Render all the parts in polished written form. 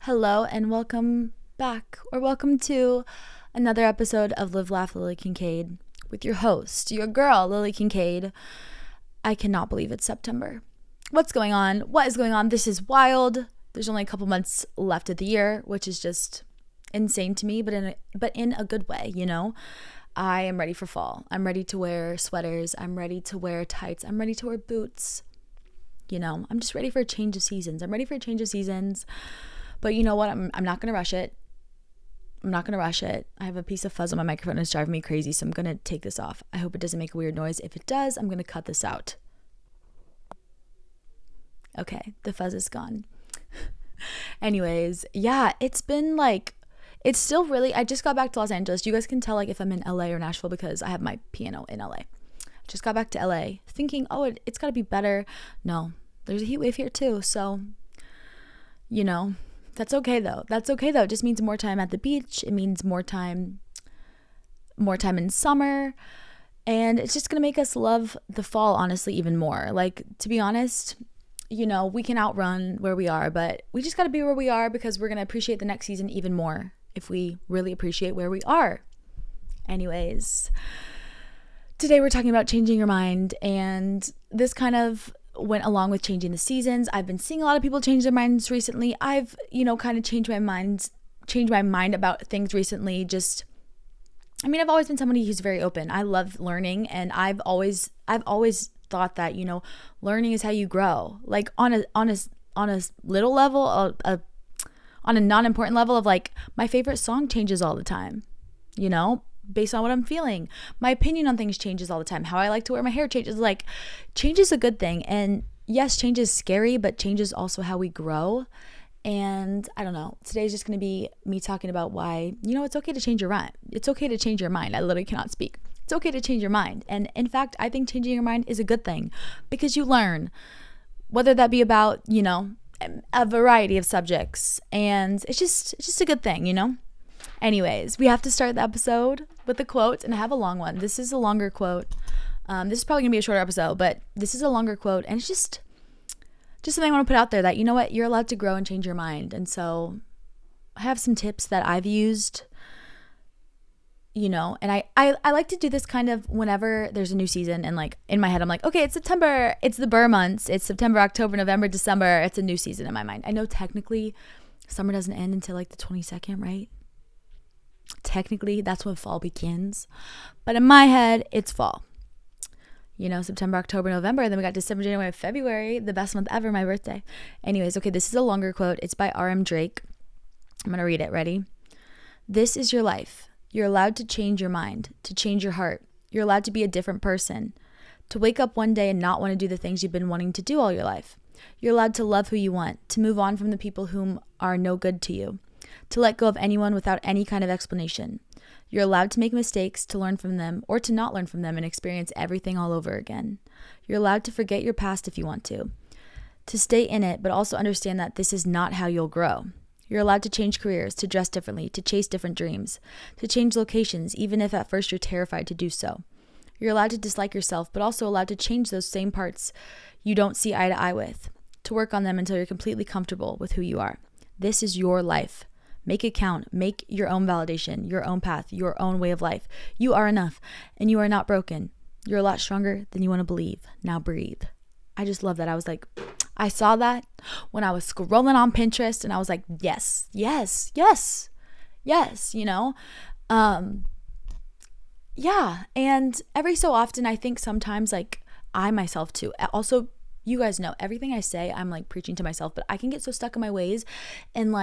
Hello and welcome back, or welcome to another episode of Live, Laugh, Lily Kincade with your host, your girl, Lily Kincade. I cannot believe it's September. What's going on? What is going on? This is wild. There's only a couple months left of the year, which is just insane to me, but in a good way, you know? I am ready for fall. I'm ready to wear sweaters. I'm ready to wear tights. I'm ready to wear boots. You know, I'm just ready for a change of seasons. But you know what? I'm not going to rush it. I have a piece of fuzz on my microphone and it's driving me crazy, so I'm going to take this off. I hope it doesn't make a weird noise. If it does, I'm going to cut this out. Okay, the fuzz is gone. Anyways, yeah, it's still really, I just got back to Los Angeles. You guys can tell if I'm in LA or Nashville because I have my piano in LA. Just got back to LA thinking, it's got to be better. No, there's a heat wave here too. So, you know, that's okay though. It just means more time at the beach. It means more time in summer. And it's just going to make us love the fall, honestly, even more. To be honest, you know, we can outrun where we are, but we just got to be where we are because we're going to appreciate the next season even more if we really appreciate where we are. Anyways, today we're talking about changing your mind, and this kind of went along with changing the seasons. I've been seeing a lot of people change their minds recently. I've, kind of changed my mind about things recently. I've always been somebody who's very open. I love learning, and I've always thought that, learning is how you grow. On a little level, on a non-important level of my favorite song changes all the time, based on what I'm feeling. My opinion on things changes all the time. How I like to wear my hair changes. Change is a good thing. And yes, change is scary, but change is also how we grow. And I don't know. Today's just going to be me talking about why, it's okay to change your mind. It's okay to change your mind. I literally cannot speak. It's okay to change your mind. And in fact, I think changing your mind is a good thing because you learn, whether that be about, a variety of subjects. And it's just a good thing, Anyways, we have to start the episode with a quote, and I have a long one. This is a longer quote. This is probably going to be a shorter episode, but this is a longer quote, and it's just something I want to put out there that, you're allowed to grow and change your mind. And so I have some tips that I've used, and I like to do this kind of whenever there's a new season, and in my head, I'm okay, it's September, it's the Burr months, it's September, October, November, December, it's a new season in my mind. I know technically summer doesn't end until the 22nd, right? Technically, that's when fall begins. But in my head, it's fall. September, October, November. Then we got December, January, February, the best month ever, my birthday. Anyways, okay, this is a longer quote. It's by R.M. Drake. I'm going to read it. Ready? This is your life. You're allowed to change your mind, to change your heart. You're allowed to be a different person, to wake up one day and not want to do the things you've been wanting to do all your life. You're allowed to love who you want, to move on from the people whom are no good to you, to let go of anyone without any kind of explanation. You're allowed to make mistakes, to learn from them, or to not learn from them and experience everything all over again. You're allowed to forget your past if you want to stay in it, but also understand that this is not how you'll grow. You're allowed to change careers, to dress differently, to chase different dreams, to change locations, even if at first you're terrified to do so. You're allowed to dislike yourself, but also allowed to change those same parts you don't see eye to eye with, to work on them until you're completely comfortable with who you are. This is your life. Make it count. Make your own validation, your own path, your own way of life. You are enough, and you are not broken. You're a lot stronger than you want to believe. Now breathe. I just love that. I saw that when I was scrolling on Pinterest, and I was like, yes. Yeah. And every so often, I think sometimes I myself too. Also, you guys know everything I say, I'm preaching to myself, but I can get so stuck in my ways, and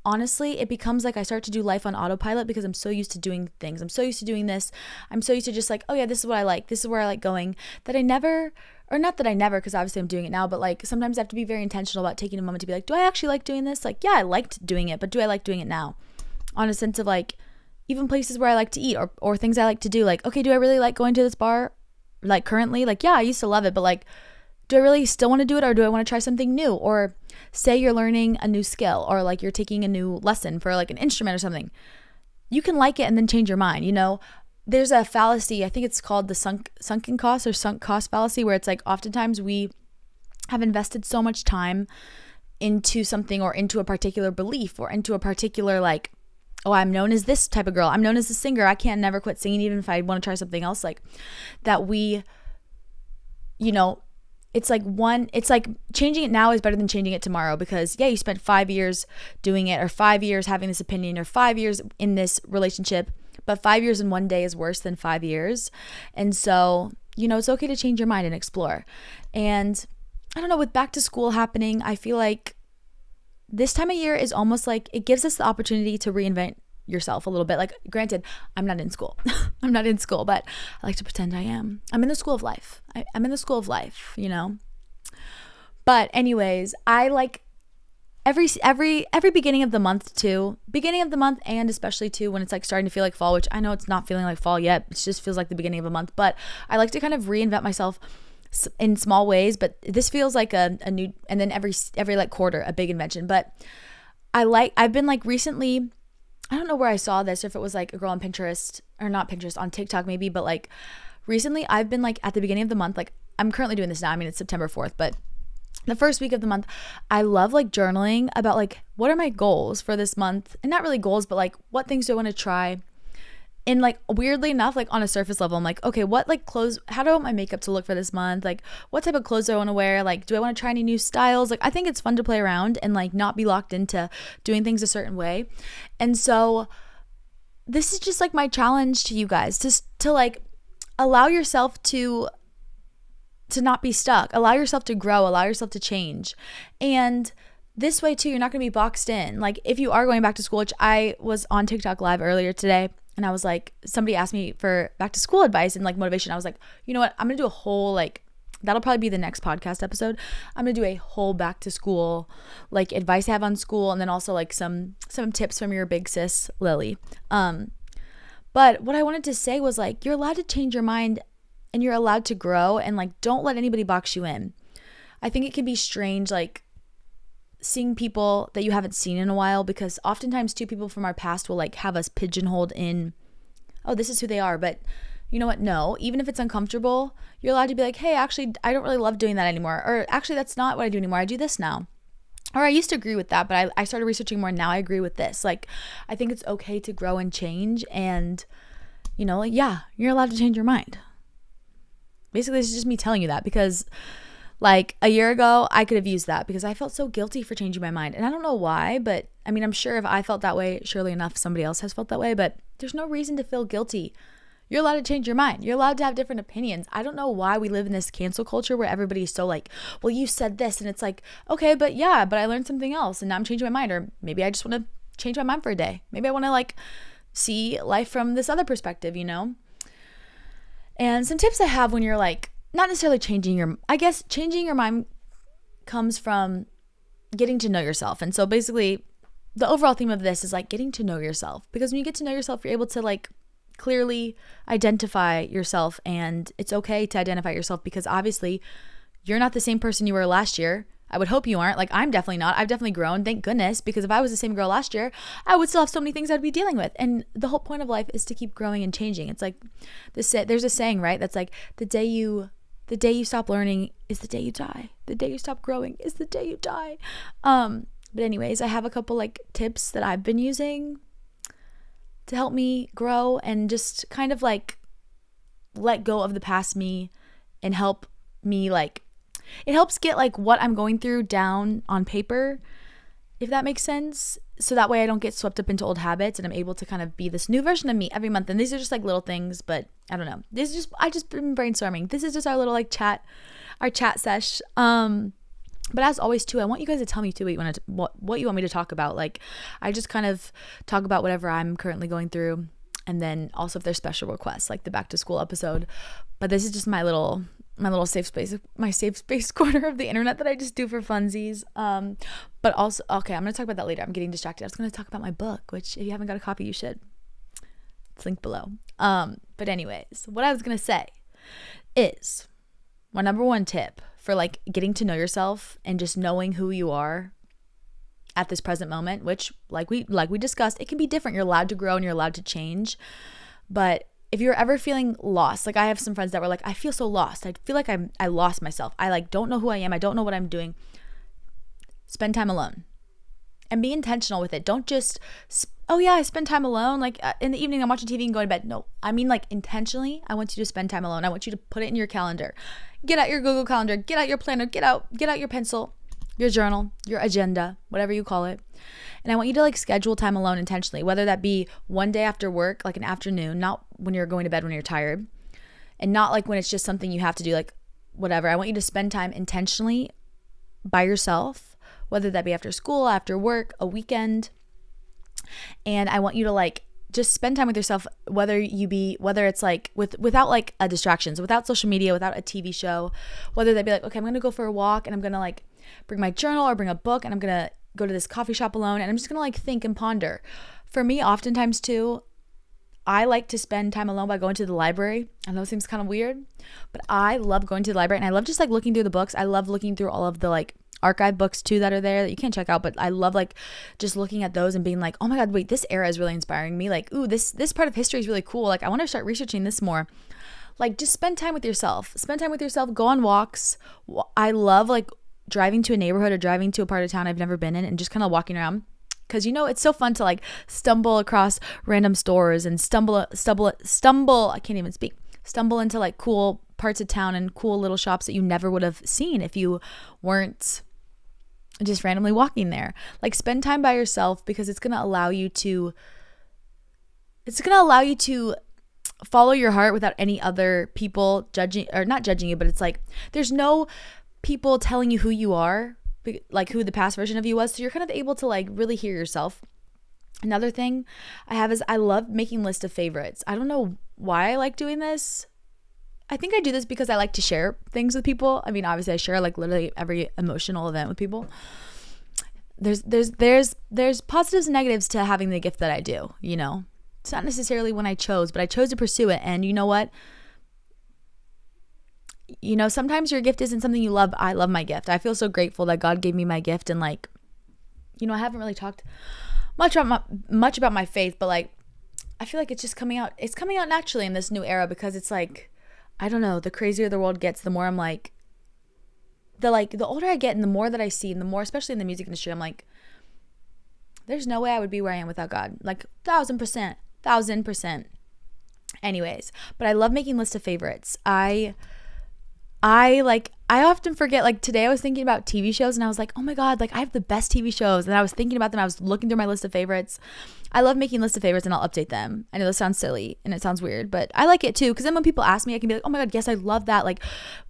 honestly, it becomes I start to do life on autopilot because I'm so used to doing things. I'm so used to doing this. I'm so used to just oh yeah, this is what I like. This is where I like going, that I never, or not that I never, because obviously I'm doing it now, but sometimes I have to be very intentional about taking a moment to be do I actually like doing this? Yeah, I liked doing it, but do I like doing it now? On a sense of even places where I like to eat, or things I like to do. Okay, do I really like going to this bar? Currently, yeah, I used to love it, but do I really still want to do it, or do I want to try something new? Or say you're learning a new skill, or you're taking a new lesson for an instrument or something. You can like it and then change your mind. There's a fallacy, I think it's called the sunken cost fallacy, where it's oftentimes we have invested so much time into something or into a particular belief or into a particular like, oh, I'm known as this type of girl. I'm known as a singer. I can't never quit singing even if I want to try something else. Like that we, you know, it's like changing it now is better than changing it tomorrow, because yeah, you spent 5 years doing it, or 5 years having this opinion, or 5 years in this relationship, but 5 years in one day is worse than 5 years. And so, you know, it's okay to change your mind and explore. And I don't know, with back to school happening, I feel like this time of year is almost like it gives us the opportunity to reinvent yourself a little bit. Like, granted, I'm not in school. I'm not in school, but I like to pretend I am. I'm in the school of life. I'm in the school of life, you know? But anyways, I like every beginning of the month too. Beginning of the month, and especially too when it's like starting to feel like fall, which I know it's not feeling like fall yet. It just feels like the beginning of a month. But I like to kind of reinvent myself in small ways, but this feels like a new, and then every like quarter a big invention. But I've been like recently, I don't know where I saw this, or if it was like a girl on Pinterest, or not Pinterest, on TikTok maybe, but like recently I've been like at the beginning of the month, like I'm currently doing this now, I mean it's September 4th, but the first week of the month I love like journaling about like what are my goals for this month, and not really goals, but like what things do I want to try. And like weirdly enough, like on a surface level, I'm like, okay, what like clothes, how do I want my makeup to look for this month? Like what type of clothes do I want to wear? Like, do I want to try any new styles? Like, I think it's fun to play around and like not be locked into doing things a certain way. And so this is just like my challenge to you guys, to like allow yourself to not be stuck, allow yourself to grow, allow yourself to change. And this way too, you're not going to be boxed in. Like if you are going back to school, which I was on TikTok live earlier today, and I was like, somebody asked me for back to school advice and like motivation. I was like, you know what? I'm going to do a whole like, that'll probably be the next podcast episode. I'm going to do a whole back to school, like advice I have on school. And then also like some tips from your big sis, Lily. But what I wanted to say was like, you're allowed to change your mind and you're allowed to grow, and like, don't let anybody box you in. I think it can be strange, like seeing people that you haven't seen in a while, because oftentimes two people from our past will like have us pigeonholed in, oh, this is who they are. But you know what? No, even if it's uncomfortable, you're allowed to be like, hey, actually, I don't really love doing that anymore. Or actually, that's not what I do anymore. I do this now. Or I used to agree with that, but I started researching more. And now I agree with this. Like, I think it's okay to grow and change. And, you know, like, yeah, you're allowed to change your mind. Basically, this is just me telling you that, because like a year ago, I could have used that because I felt so guilty for changing my mind. And I don't know why, but I mean, I'm sure if I felt that way, surely enough, somebody else has felt that way, but there's no reason to feel guilty. You're allowed to change your mind. You're allowed to have different opinions. I don't know why we live in this cancel culture where everybody's so like, well, you said this, and it's like, okay, but yeah, but I learned something else and now I'm changing my mind. Or maybe I just want to change my mind for a day. Maybe I want to like see life from this other perspective, you know? And some tips I have when you're like, not necessarily changing your mind comes from getting to know yourself. And so basically the overall theme of this is like getting to know yourself, because when you get to know yourself, you're able to like clearly identify yourself. And it's okay to identify yourself, because obviously you're not the same person you were last year. I would hope you aren't. Like, I'm definitely not. I've definitely grown, thank goodness, because if I was the same girl last year, I would still have so many things I'd be dealing with. And the whole point of life is to keep growing and changing. It's like there's a saying, right? That's like, the day you stop learning is the day you die. The day you stop growing is the day you die. But anyways, I have a couple like tips that I've been using to help me grow and just kind of like let go of the past me and help me like, it helps get like what I'm going through down on paper, if that makes sense. So that way I don't get swept up into old habits and I'm able to kind of be this new version of me every month. And these are just like little things, but I don't know. I just been brainstorming. This is just our little like our chat sesh. But as always too, I want you guys to tell me too what you want me to talk about. Like, I just kind of talk about whatever I'm currently going through. And then also if there's special requests, like the back to school episode. But this is just my little safe space, my safe space corner of the internet that I just do for funsies. But also, okay, I'm going to talk about that later. I'm getting distracted. I was going to talk about my book, which if you haven't got a copy, you should. It's linked below. But anyways, what I was going to say is my number one tip for like getting to know yourself and just knowing who you are at this present moment, which like we discussed, it can be different. You're allowed to grow and you're allowed to change. But if you're ever feeling lost, like I have some friends that were like, I feel so lost. I feel like I lost myself. I like don't know who I am. I don't know what I'm doing. spend time alone and be intentional with it. Don't just, oh yeah, I spend time alone. Like in the evening, I'm watching TV and going to bed. No, I mean like intentionally, I want you to spend time alone. I want you to put it in your calendar. Get out your Google Calendar, get out your planner, get out your pencil, your journal, your agenda, whatever you call it. And I want you to like schedule time alone intentionally, whether that be one day after work, like an afternoon, not when you're going to bed when you're tired, and not like when it's just something you have to do, like whatever. I want you to spend time intentionally by yourself, whether that be after school, after work, a weekend. And I want you to like just spend time with yourself, whether it's like without like a distraction, so without social media, without a TV show, whether that be like, okay, I'm gonna go for a walk and I'm gonna like bring my journal or bring a book and I'm gonna go to this coffee shop alone and I'm just gonna like think and ponder. For me, oftentimes too, I like to spend time alone by going to the library. I know it seems kind of weird, but I love going to the library and I love just like looking through the books. I love looking through all of the like archive books too that are there that you can't check out, but I love like just looking at those and being like, oh my God, wait, this era is really inspiring me. Like, ooh, this part of history is really cool. Like, I want to start researching this more. Like, just spend time with yourself. Go on walks. I love like driving to a neighborhood or driving to a part of town I've never been in and just kind of walking around. Because, you know, it's so fun to like stumble across random stores and stumble, I can't even speak, stumble into like cool parts of town and cool little shops that you never would have seen if you weren't just randomly walking there. Like, spend time by yourself because it's going to allow you to follow your heart without any other people judging, or not judging you, but it's like there's no people telling you who you are, like who the past version of you was. So you're kind of able to like really hear yourself. Another thing I have is I love making lists of favorites. I don't know why I like doing this. I think I do this because I like to share things with people. I mean, obviously I share like literally every emotional event with people. There's positives and negatives to having the gift that I do, you know. It's not necessarily one I chose, but I chose to pursue it. And you know what? You know, sometimes your gift isn't something you love. I love my gift. I feel so grateful that God gave me my gift. And like, you know, I haven't really talked much about my faith, but like, I feel like it's just coming out. It's coming out naturally in this new era because it's like, I don't know, the crazier the world gets, the more I'm like, the older I get and the more that I see and the more, especially in the music industry, I'm like, there's no way I would be where I am without God. Like 1,000%. Anyways, but I love making lists of favorites. I often forget, like today I was thinking about TV shows and I was like, oh my God, like I have the best TV shows. And I was thinking about them. I was looking through my list of favorites. I love making lists of favorites and I'll update them. I know this sounds silly and it sounds weird, but I like it too. Cause then when people ask me, I can be like, oh my God, yes, I love that. Like,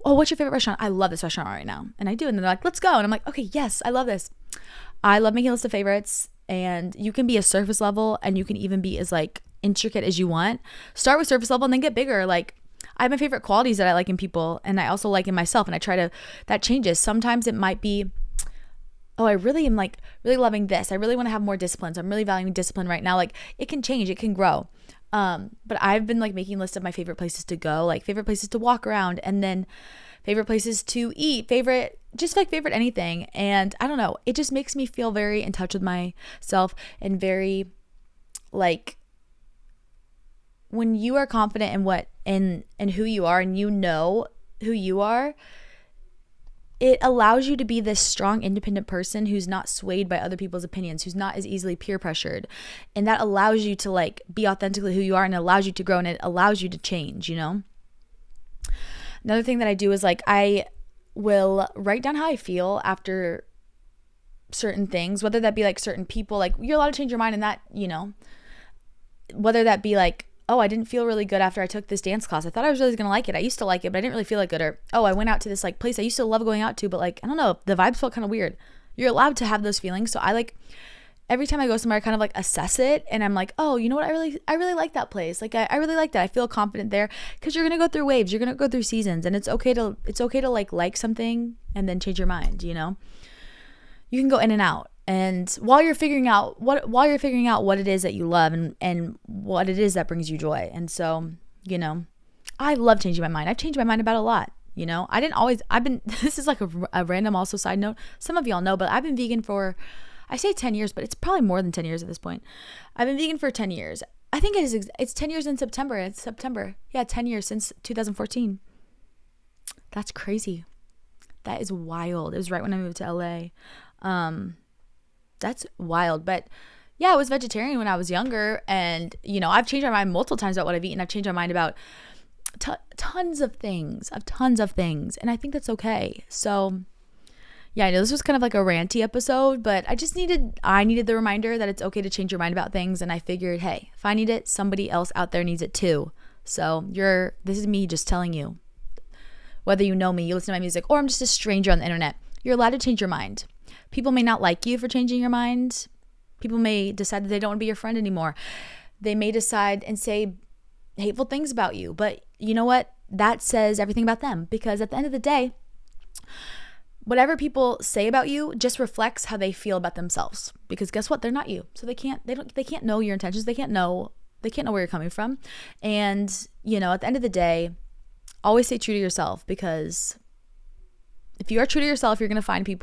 oh, what's your favorite restaurant? I love this restaurant right now. And I do. And then they're like, let's go. And I'm like, okay, yes, I love this. I love making lists of favorites, and you can be a surface level and you can even be as like intricate as you want. Start with surface level and then get bigger. Like, I have my favorite qualities that I like in people and I also like in myself, and I try to, that changes. Sometimes it might be, oh, I really am like really loving this. I really want to have more discipline. So I'm really valuing discipline right now. Like, it can change, it can grow. But I've been like making lists of my favorite places to go, like favorite places to walk around, and then favorite places to eat, favorite anything. And I don't know, it just makes me feel very in touch with myself and very like, when you are confident in what and who you are, and you know who you are, it allows you to be this strong, independent person who's not swayed by other people's opinions, who's not as easily peer pressured. And that allows you to like be authentically who you are, and it allows you to grow, and it allows you to change, you know? Another thing that I do is like, I will write down how I feel after certain things, whether that be like certain people, like you're allowed to change your mind in that, you know, whether that be like, oh, I didn't feel really good after I took this dance class. I thought I was really going to like it. I used to like it, but I didn't really feel like good. Or, oh, I went out to this like place I used to love going out to, but like, I don't know, the vibes felt kind of weird. You're allowed to have those feelings. So I like, every time I go somewhere, I kind of like assess it, and I'm like, oh, you know what? I really like that place. Like, I really like that. I feel confident there, because you're going to go through waves. You're going to go through seasons, and it's okay to like something and then change your mind, you know? You can go in and out. And while you're figuring out what it is that you love and what it is that brings you joy. And so, you know, I love changing my mind. I've changed my mind about a lot, you know. This is like a random also side note. Some of y'all know, but I've been vegan for, I say 10 years, but it's probably more than 10 years at this point. I've been vegan for 10 years. I think it's 10 years in September. It's September. Yeah, 10 years since 2014. That's crazy. That is wild. It was right when I moved to LA. That's wild. But yeah, I was vegetarian when I was younger, and I've changed my mind multiple times about what I've eaten. I've changed my mind about tons of things, and I think that's okay. So yeah, I know this was kind of like a ranty episode, but I needed the reminder that it's okay to change your mind about things. And I figured, hey, if I need it, somebody else out there needs it too. So this is me just telling you, whether you know me, you listen to my music, or I'm just a stranger on the internet, you're allowed to change your mind. People may not like you for changing your mind. People may decide that they don't want to be your friend anymore. They may decide and say hateful things about you, but you know what? That says everything about them, because at the end of the day, whatever people say about you just reflects how they feel about themselves, because guess what? They're not you. So they can't know your intentions. They can't know where you're coming from. And, at the end of the day, always stay true to yourself, because if you are true to yourself, you're going to find your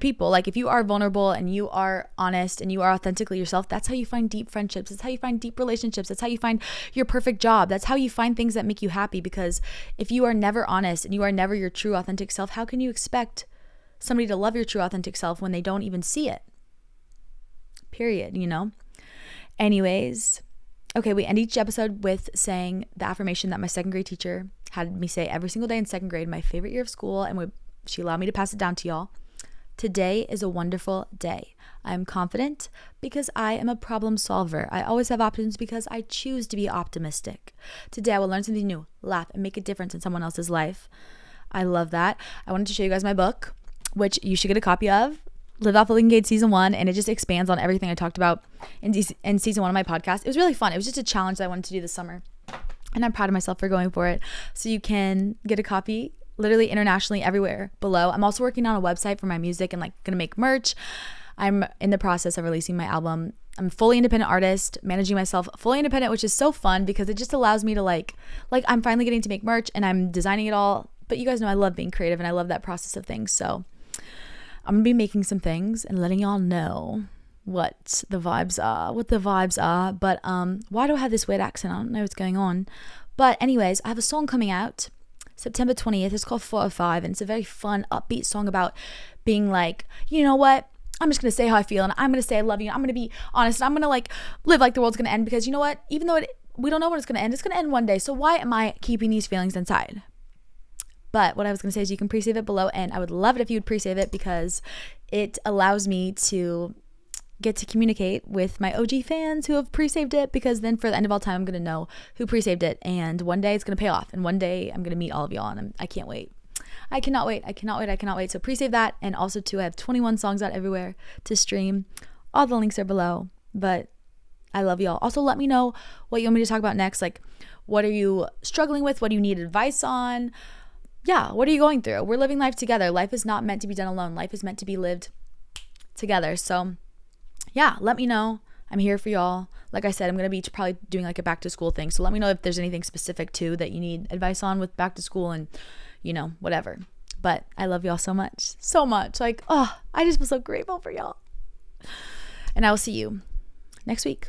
people. Like if you are vulnerable and you are honest and you are authentically yourself, that's how you find deep friendships. That's how you find deep relationships. That's how you find your perfect job. That's how you find things that make you happy. Because if you are never honest and you are never your true authentic self, how can you expect somebody to love your true authentic self when they don't even see it? Period, Anyways, okay, we end each episode with saying the affirmation that my second grade teacher had me say every single day in second grade, my favorite year of school, and she allowed me to pass it down to y'all. Today is a wonderful day. I am confident because I am a problem solver. I always have options because I choose to be optimistic. Today I will learn something new, laugh, and make a difference in someone else's life. I love that. I wanted to show you guys my book, which you should get a copy of, Live Off of Kincade Season 1, and it just expands on everything I talked about in Season 1 of my podcast. It was really fun. It was just a challenge that I wanted to do this summer, and I'm proud of myself for going for it. So you can get a copy literally internationally everywhere below. I'm also working on a website for my music and gonna make merch. I'm in the process of releasing my album. I'm a fully independent artist, managing myself fully independent, which is so fun because it just allows me to I'm finally getting to make merch and I'm designing it all. But you guys know I love being creative and I love that process of things. So I'm gonna be making some things and letting y'all know what the vibes are. But why do I have this weird accent? I don't know what's going on. But anyways, I have a song coming out September 20th. It's called 405, and it's a very fun, upbeat song about being like, you know what? I'm just going to say how I feel, and I'm going to say I love you, and I'm going to be honest, and I'm going to live like the world's going to end, because you know what? Even though we don't know when it's going to end one day. So why am I keeping these feelings inside? But what I was going to say is you can pre-save it below, and I would love it if you would pre-save it because it allows me to get to communicate with my OG fans who have pre-saved it, because then for the end of all time, I'm going to know who pre-saved it, and one day it's going to pay off, and one day I'm going to meet all of y'all, and I can't wait. I cannot wait. So pre-save that, and also too, I have 21 songs out everywhere to stream. All the links are below, but I love y'all. Also, let me know what you want me to talk about next. What are you struggling with? What do you need advice on? Yeah, what are you going through? We're living life together. Life is not meant to be done alone. Life is meant to be lived together. So yeah, let me know. I'm here for y'all. Like I said, I'm going to be probably doing a back to school thing. So let me know if there's anything specific too that you need advice on with back to school and, whatever. But I love y'all so much. So much. I just feel so grateful for y'all. And I will see you next week.